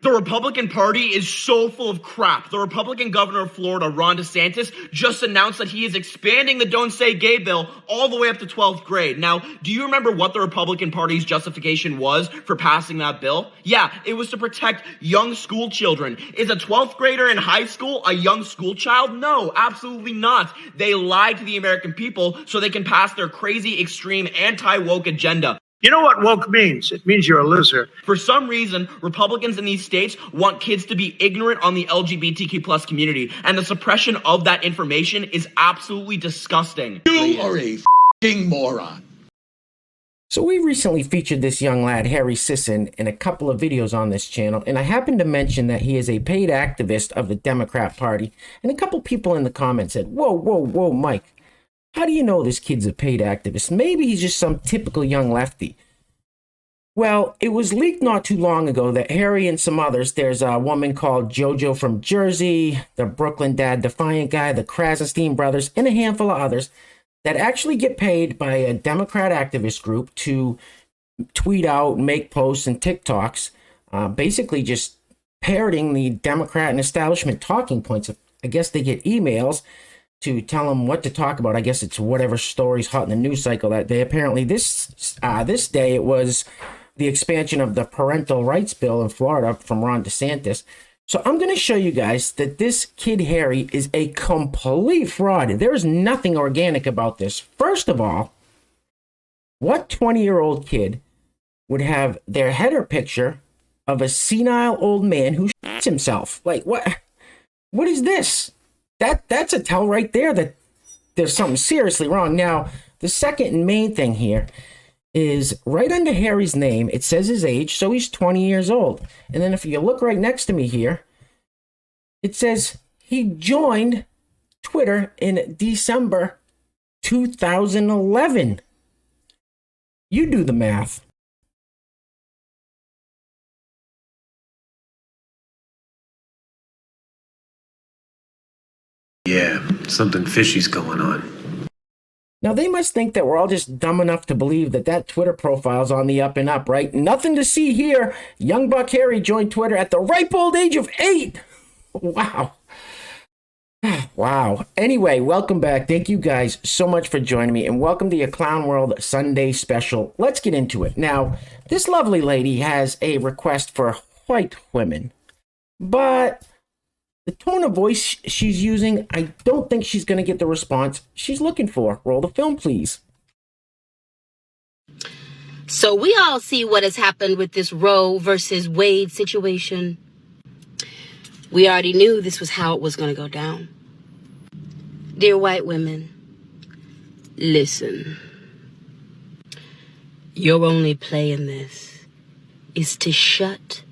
The Republican Party is so full of crap. The Republican governor of Florida, Ron DeSantis, just announced that he is expanding the Don't Say Gay bill all the way up to 12th grade. Now, do you remember what the Republican Party's justification was for passing that bill? Yeah, it was to protect young school children. Is a 12th grader in high school a young school child? No, absolutely not. They lied to the American people so they can pass their crazy, extreme, anti-woke agenda. You know what woke means? It means you're a loser. For some reason, Republicans in these states want kids to be ignorant on the LGBTQ plus community, and the suppression of that information is absolutely disgusting. You are a f***ing moron. So we recently featured this young lad, Harry Sisson, in a couple of videos on this channel, and I happened to mention that he is a paid activist of the Democrat Party, and a couple people in the comments said, whoa, Mike. How do you know this kid's a paid activist? Maybe he's just some typical young lefty. Well, it was leaked not too long ago that Harry and some others, there's a woman called JoJo from Jersey, the Brooklyn Dad Defiant guy, the Krasenstein brothers, and a handful of others that actually get paid by a Democrat activist group to tweet out, make posts, and TikToks, basically just parroting the Democrat and establishment talking points. I guess they get emails to tell them what to talk about. I guess it's whatever story's hot in the news cycle that day. Apparently this day it was the expansion of the parental rights bill in Florida from Ron DeSantis. So I'm going to show you guys that this kid Harry is a complete fraud. There is nothing organic about this. First of all, what 20-year-old kid would have their header picture of a senile old man who shits himself? Like, what is this? That's a tell right there that there's something seriously wrong. Now, the second and main thing here is right under Harry's name, it says his age, so he's 20 years old. And then if you look right next to me here, it says he joined Twitter in December 2011. You do the math. Yeah, something fishy's going on. Now, they must think that we're all just dumb enough to believe that that Twitter profile's on the up and up, right? Nothing to see here. Young Buck Harry joined Twitter at the ripe old age of 8. Wow. Wow. Anyway, welcome back. Thank you guys so much for joining me, and welcome to your Clown World Sunday special. Let's get into it. Now, this lovely lady has a request for white women, but the tone of voice she's using, I don't think she's going to get the response she's looking for. Roll the film, please. So we all see what has happened with this Roe versus Wade situation. We already knew this was how it was going to go down. Dear white women, listen. Your only play in this is to shut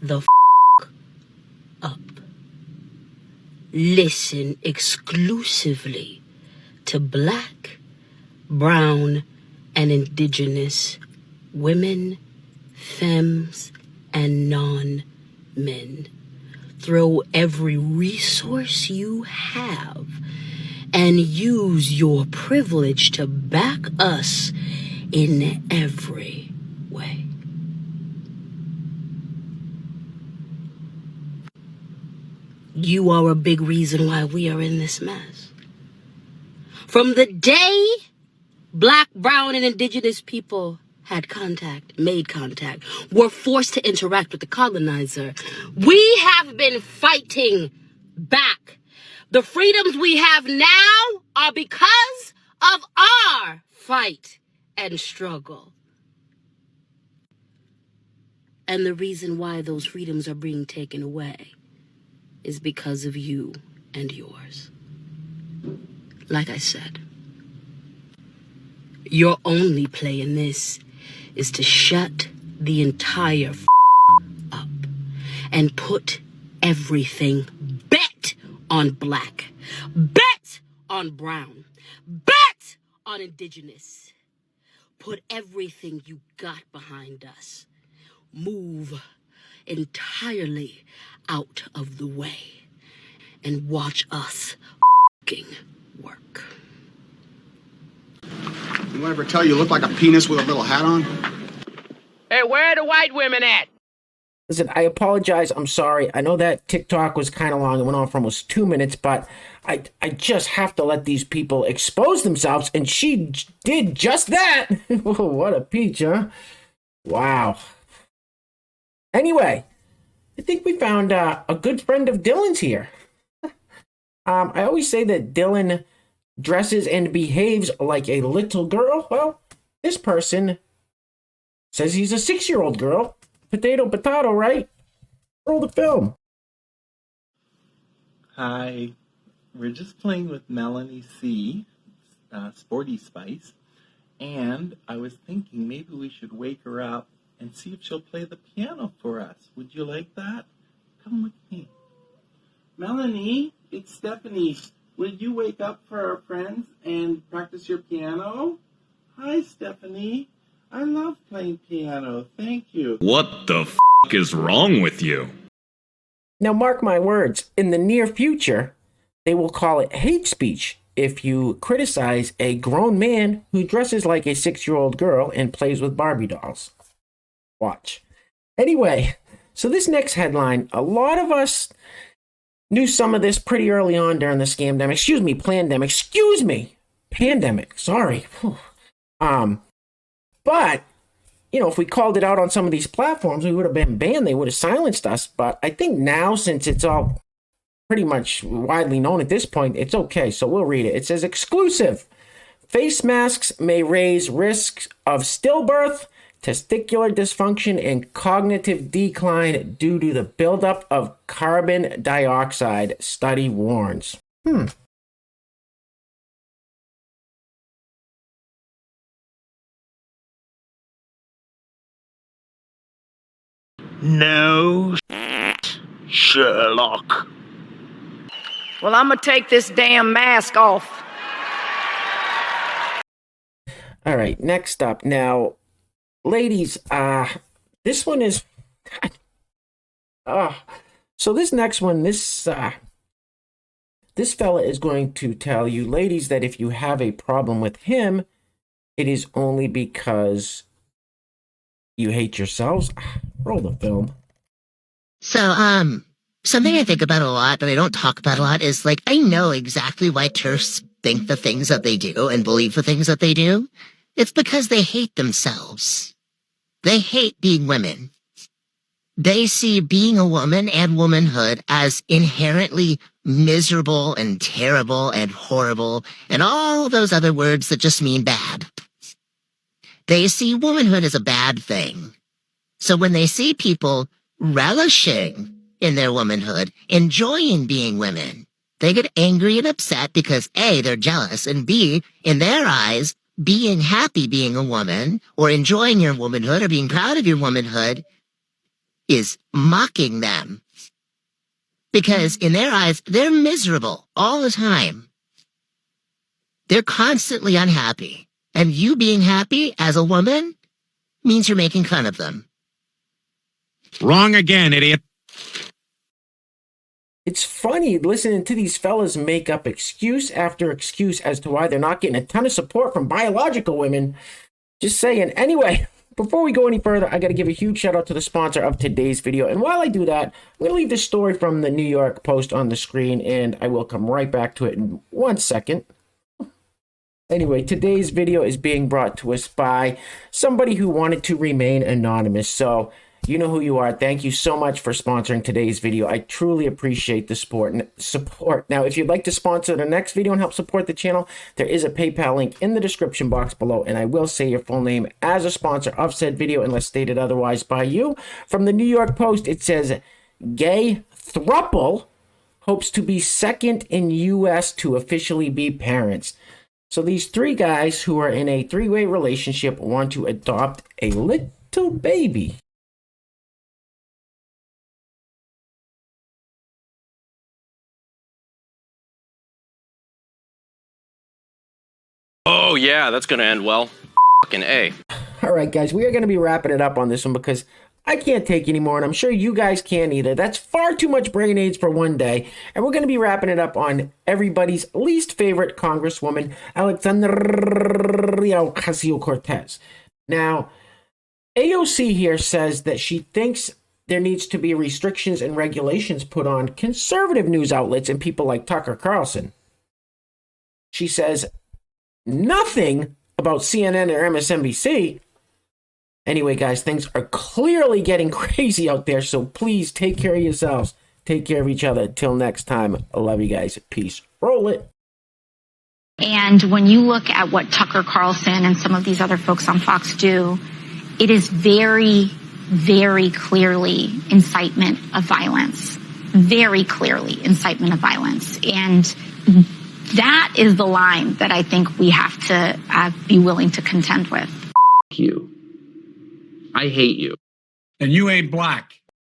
the up. Listen exclusively to Black, brown, and indigenous women, femmes, and non-men. Throw every resource you have and use your privilege to back us in every way. You are a big reason why we are in this mess. From the day Black, brown, and indigenous people made contact, were forced to interact with the colonizer, we have been fighting back. The freedoms we have now are because of our fight and struggle. And the reason why those freedoms are being taken away is because of you and yours. Like I said, your only play in this is to shut the entire up and put everything bet on Black, bet on brown, bet on indigenous. Put everything you got behind us. Move entirely out of the way and watch us f***ing work. Anyone ever tell you look like a penis with a little hat on? Hey, where are the white women at? Listen, I apologize. I'm sorry. I know that TikTok was kind of long. It went on for almost 2 minutes, but I just have to let these people expose themselves, and she did just that. What a peach, huh? Wow. Anyway, I think we found a good friend of Dylan's here. I always say that Dylan dresses and behaves like a little girl. Well, this person says he's a 6-year-old girl. Potato, potato, right? Roll the film. Hi, we're just playing with Melanie C, Sporty Spice, and I was thinking maybe we should wake her up and see if she'll play the piano for us. Would you like that? Come with me. Melanie, it's Stephanie. Will you wake up for our friends and practice your piano? Hi, Stephanie. I love playing piano. Thank you. What the f*** is wrong with you? Now, mark my words. In the near future, they will call it hate speech if you criticize a grown man who dresses like a 6-year-old girl and plays with Barbie dolls. Watch. Anyway, so this next headline, a lot of us knew some of this pretty early on during the pandemic, sorry. But, you know, if we called it out on some of these platforms, we would have been banned. They would have silenced us. But I think now, since it's all pretty much widely known at this point, it's okay. So we'll read it. It says, exclusive. Face masks may raise risks of stillbirth, testicular dysfunction, and cognitive decline due to the buildup of carbon dioxide, study warns. No, Sherlock. Well, I'm going to take this damn mask off. All right, next up. Now, ladies, this one is... so this next one, this fella is going to tell you, ladies, that if you have a problem with him, it is only because you hate yourselves. Roll the film. So, something I think about a lot that I don't talk about a lot is, like, I know exactly why TERFs think the things that they do and believe the things that they do. It's because they hate themselves. They hate being women. They see being a woman and womanhood as inherently miserable and terrible and horrible and all those other words that just mean bad. They see womanhood as a bad thing. So when they see people relishing in their womanhood, enjoying being women, they get angry and upset because A, they're jealous, and B, in their eyes, being happy being a woman or enjoying your womanhood or being proud of your womanhood is mocking them. Because in their eyes, they're miserable all the time. They're constantly unhappy. And you being happy as a woman means you're making fun of them. Wrong again, idiot. It's funny listening to these fellas make up excuse after excuse as to why they're not getting a ton of support from biological women. Just saying. Anyway, before we go any further, I got to give a huge shout out to the sponsor of today's video. And while I do that, I'm going to leave this story from the New York Post on the screen, and I will come right back to it in 1 second. Anyway, today's video is being brought to us by somebody who wanted to remain anonymous. So, you know who you are. Thank you so much for sponsoring today's video. I truly appreciate the support. Now, if you'd like to sponsor the next video and help support the channel, there is a PayPal link in the description box below, and I will say your full name as a sponsor of said video unless stated otherwise by you. From the New York Post, it says, gay throuple hopes to be second in U.S. to officially be parents. So these three guys who are in a three-way relationship want to adopt a little baby. Oh yeah, that's gonna end well. Fucking A. All right, guys, we are going to be wrapping it up on this one because I can't take anymore, and I'm sure you guys can't either. That's far too much brain aids for one day, and we're going to be wrapping it up on everybody's least favorite Congresswoman, Alexandria Ocasio-Cortez. Now, AOC here says that she thinks there needs to be restrictions and regulations put on conservative news outlets and people like Tucker Carlson. She says nothing about CNN or MSNBC. Anyway, guys, things are clearly getting crazy out there, so please take care of yourselves. Take care of each other. Till next time, I love you guys. Peace. Roll it. And when you look at what Tucker Carlson and some of these other folks on Fox do, it is very, very clearly incitement of violence. Very clearly incitement of violence. And that is the line that I think we have to be willing to contend with. You. I hate you. And you ain't black.